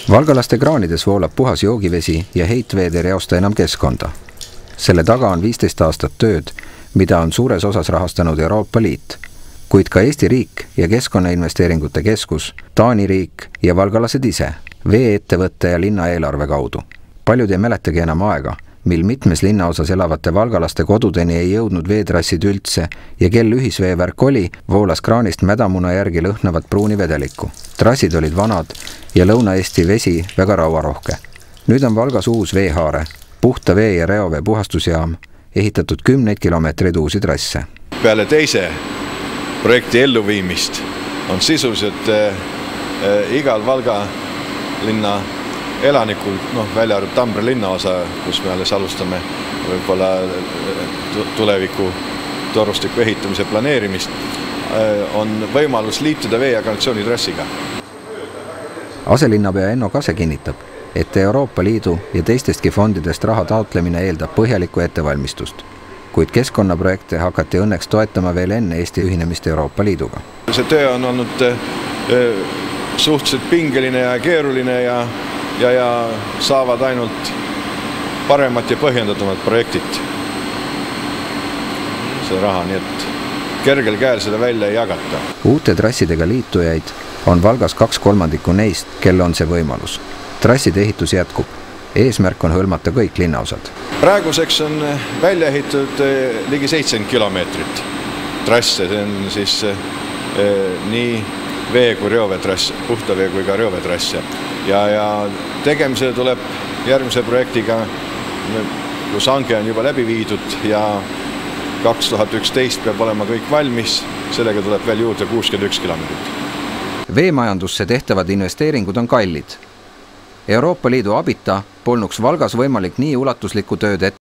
Valgalaste kraanides voolab puhas joogivesi ja heitveed ei reosta enam keskkonda. Selle taga on 15 aastat tööd, mida on suures osas rahastanud Euroopa Liit, kuid ka Eesti riik ja Keskkonnainvesteeringute Keskus, Taani riik ja valgalased ise, vee-ettevõtte ja linna eelarve kaudu. Paljud ei mäletagi enam aega, mil mitmes linnaosas elavate valgalaste kodudeni ei jõudnud veetrassid üldse ja kel ühisveevärk oli, voolas kraanist mädamuna järgi lõhnavat pruuni vedelikku. Trassid olid vanad ja Lõuna-Eesti vesi väga rauarohke. Nüüd on Valgas uus veehaare, puhta vee ja reovee puhastusjaam, ehitatud 10 kilomeetreid uusi trasse. Peale teise projekti elluviimist on sisuliselt igal Valga linna elanikul, välja arvab Tambre linnaosa, kus me alles alustame võib-olla tuleviku torustiku ehitamise planeerimist, on võimalus liituda vee- ja kanalisatsioonitrassiga. Aselinnapea Enno Kase kinnitab, et Euroopa Liidu ja teistestki fondidest raha taotlemine eeldab põhjalikku ettevalmistust, kuid keskkonnaprojekte hakati õnneks toetama veel enne Eesti ühinemist Euroopa Liiduga. See töö on olnud suhteliselt pingeline ja keeruline ja saavad ainult paremat ja põhjendatumad projektid see raha, nii et kergel käel seda välja ei jagata. Uute trassidega liitujaid on Valgas 2/3 neist, kel on see võimalus. Trasside ehitus jätkub. Eesmärk on hõlmata kõik linnaosad. Praeguseks on välja ehitatud ligi 70 kilomeetrit trasse, see on siis nii vee- kui reoveetrass, puhta vee kui ka reoveetrasse. Ja tegemisele tuleb järgmise projektiga, kus hange on juba läbi viidud ja 2011 peab olema kõik valmis, sellega tuleb veel juurde 61 kilomeetrit. Veemajandusse tehtavad investeeringud on kallid. Euroopa Liidu abita polnuks Valgas võimalik nii ulatuslikku tööd ette